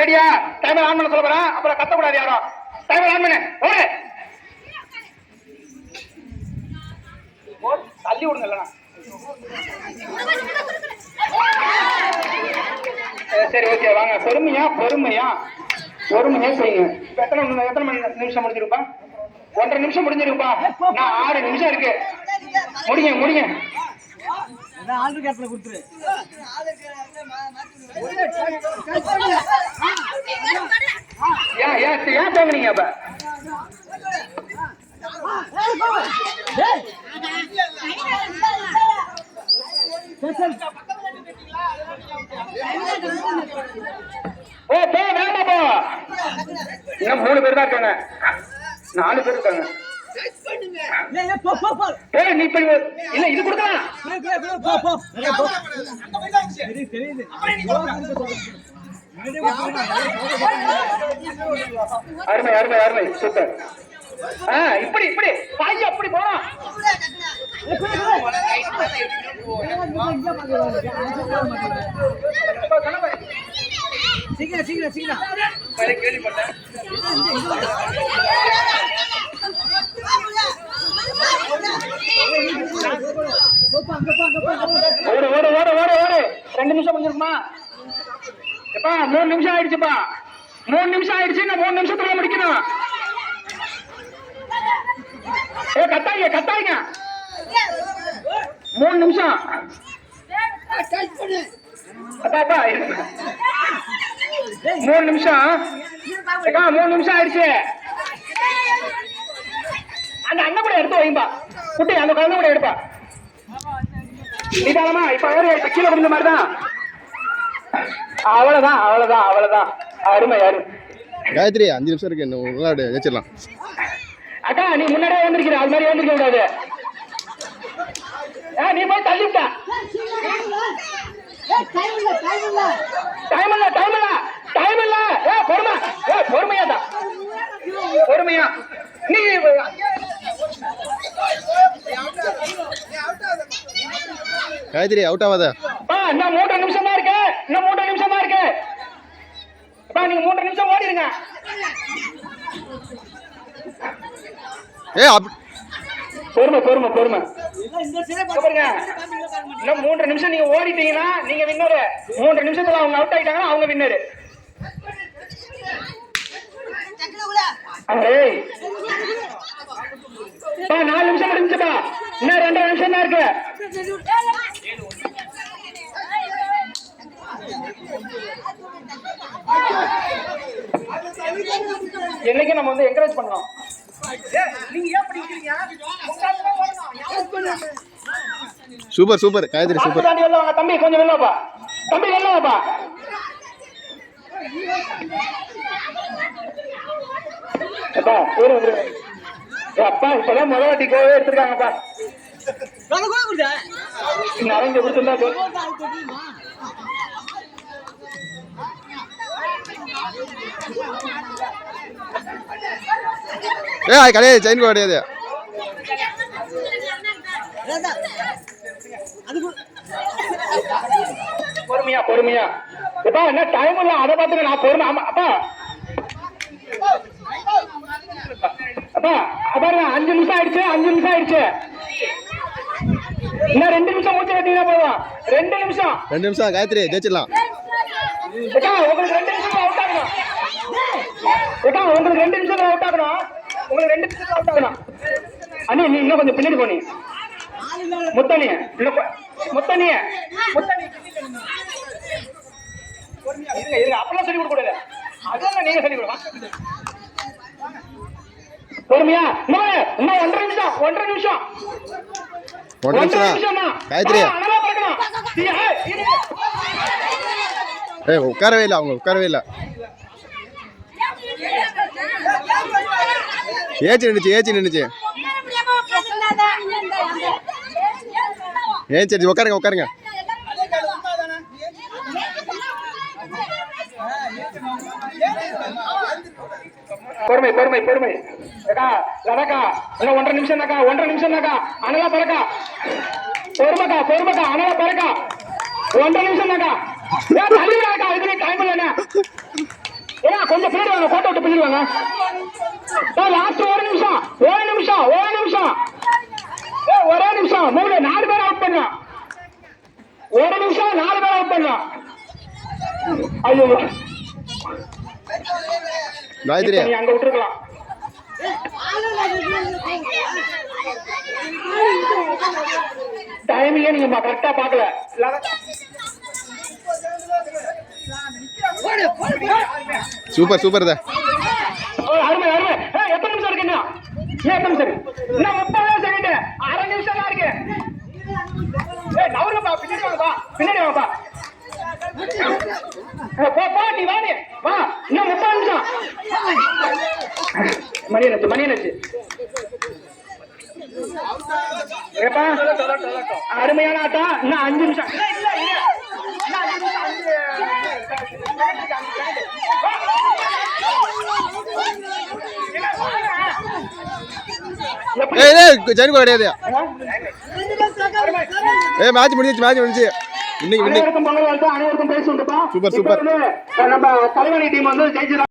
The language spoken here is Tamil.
ரெடியா? டைமர் ஆன் பண்ண சொல்ல போறேன். அப்புறம் கத்தக்கூடாது யாரும். டைமர் ஆன் பண்ணு. தள்ளி விடுங்க இல்லைனா. சரி ஓகே வாங்க. பொறுமையா பொறுமையா பொறுமையா செய்யுங்க. எத்தனை நிமிஷம் முடிஞ்சிருப்பா? 1.5 நிமிஷம் முடிஞ்சிருப்பா. நான் 6 நிமிஷம் இருக்கு. முடிங்க முடிங்க. ஆர்டர் கேட்ல கொடுத்துரு. ஏன் தோங்குனீங்க அப்ப? வேண்டாப்பா. இன்னும் 3 பேர் தான் இருக்காங்க. 4 பேர் இருக்காங்க. நீ இப்ப இல்ல இது கொடுக்கலாம். அருமை அருமை அருமை சூப்பர். இப்படி இப்படி பாய் அப்படி போலாம். சீக்கிரம் சீக்கிரம் சீக்கிரம் கேள்விப்பட்டேன். ஓடு ஓடு ஓடு ஓடு ஓடு. 2 நிமிஷம் முடிஞ்சிருக்குமா? எப்பா 3 நிமிஷம் ஆயிடுச்சுப்பா. 3 நிமிஷம் ஆயிடுச்சு. நான் 3 நிமிஷத்துல முடிக்கணும். கத்தாங்க கத்தாங்க. 3 நிமிஷம். அப்பா 3 நிமிஷம். 3 நிமிஷம் ஆயிடுச்சு. அந்த அண்ணன் கூட எடுத்து வைப்பா. குட்டி அந்த குழந்தை கூட எடுப்பா. நிதானமா இப்ப கீழே முடிஞ்ச மாதிரிதான். அவ்வளவுதான் அவ்வளவுதான் அவ்வளவுதான். அருமை அருமை. காயத்ரி 5 நிமிஷம் இருக்கு. விளையாடு வச்சிடலாம். அக்கா நீ முன்னாடியே வந்துருக்கிற. அது மாதிரி வந்துருக்க கூடாது. நீ போய் தள்ளிவிட்ட. டைம் இல்ல டைம் இல்ல டைம் இல்ல. பொறுமை பொறுமையா தான் பொறுமையா. நீ காயத்ரி அவுட் ஆகாத. இன்னும் 3 நிமிஷம் தான் இருக்கு. இன்னும் 3 நிமிஷம் தான் இருக்கு. நீங்க 3 நிமிஷம் ஓடிடுங்க. பொறுமை பொறுமை பொறுமை. இன்னும் 3 நிமிஷம் நீங்க ஓடிட்டீங்கன்னா நீங்க வின்னரு. 3 நிமிஷத்துல அவங்க அவுட் ஆயிட்டாங்கன்னா அவங்க வின்னரு. 4 நிமிஷம் முடிஞ்சுப்பா. இன்னும் 2 நிமிஷம் தான் இருக்கு. என்னைக்கு நம்ம வந்து என்கரேஜ் பண்ணோம். Super super Gayathri super. தம்பி கொஞ்சம் வெள்ளப்பா. தம்பி வெள்ளப்பா. அப்பா இப்பதான் முதல் வாட்டி கோவே எடுத்திருக்காங்கப்பா. நிறைய கொடுத்துருந்தா கிடையாது. செயின் கிடையாது. பொறுமையா பொறுமையா. எப்பா என்ன டைம் இல்ல. அதை பார்த்துக்க நான் பொறுமை. அப்பா அப்பா அதான் 5 நிமிஷம் ஆயிடுச்சு. 5 நிமிஷம் ஆயிடுச்சு. இன்னும் 2 நிமிஷம் மூச்சு கட்டினா போதும். 2 நிமிஷம் 2 நிமிஷம் காயத்ரி ஜெயிச்சிடலாம். உங்களுக்கு 2 நிமிஷம் அவுட் ஆகணும். உங்களுக்கு 2 நிமிஷம் அவுட் ஆகணும். உங்களுக்கு 2 நிமிஷம் அவுட் ஆகணும். அண்ணி நீ இன்னும் கொஞ்சம் பின்னாடி போனி. முத்தனிய முத்தனிய முத்தனி அப்பெல்லாம் சொல்லி கொடுக்க கூடாது. அதெல்லாம் நீங்க சொல்லி கொடுங்க. பொறுமையா. இன்னும் 1.5 நிமிஷம். 1.5 நிமிஷம். 1.5 நிமிஷம் தான் காயத்ரி. உட்காரவே இல்லை. அவங்க உட்காரவே இல்லை. ஏச்சி நின்றுச்சு. சரி உட்காருங்க உட்காருங்க. பொறுமை பொறுமை பொறுமை. லதக்கா இன்னும் 1.5 நிமிஷம் தாக்கா. 1.5 நிமிஷம் தாக்கா. அனலா பறக்கா. பொறுமைக்கா பொறுமைக்கா. அனலா பறக்கா. 1.5 நிமிஷம் தாக்கா. ஏன் தள்ளி விடாக்கா அதுக்கு டைம் இல்லைண்ணே ஏன்னா கொஞ்சம் பின்னாடி வாங்க போட்டோ விட்டு பின்னாடி வாங்க லாஸ்ட் ஒரு நிமிஷம் ஒரே நிமிஷம் மூணு 4 பேர் அவுட் பண்ணலாம் ஒரு நிமிஷம் 4 பேர் அவுட் பண்ணலாம் ஐயோ காயத்ரி நீ அங்க விட்டுருக்கலாம் டைமிங்கே நீங்க கரெக்டா பாக்கல சூப்பர் சூப்பர் தான் அருமை எத்தனை நிமிஷம் இருக்கு இன்னும் எத்தனை நிமிஷம் இன்னும் 30 செகண்ட் அரை நிமிஷம் தான் இருக்கு நவருங்கப்பா பின்னாடி வாங்கப்பா போ நீ வாடி வா இன்னும் 30 நிமிஷம் மணி நச்சு ஏப்பா அருமையான ஆட்டம் இன்னும் 5 நிமிஷம் ஜெயிலுக்கு கிடையாது மேட்ச் முடிஞ்சிச்சு இன்னைக்கு அனைவருக்கும் பொங்கல் வாழ்த்து அனைவருக்கும் பேசுவோம் சூப்பர் சூப்பர் நம்ம தலைவணி டீம் வந்து ஜெயிச்சு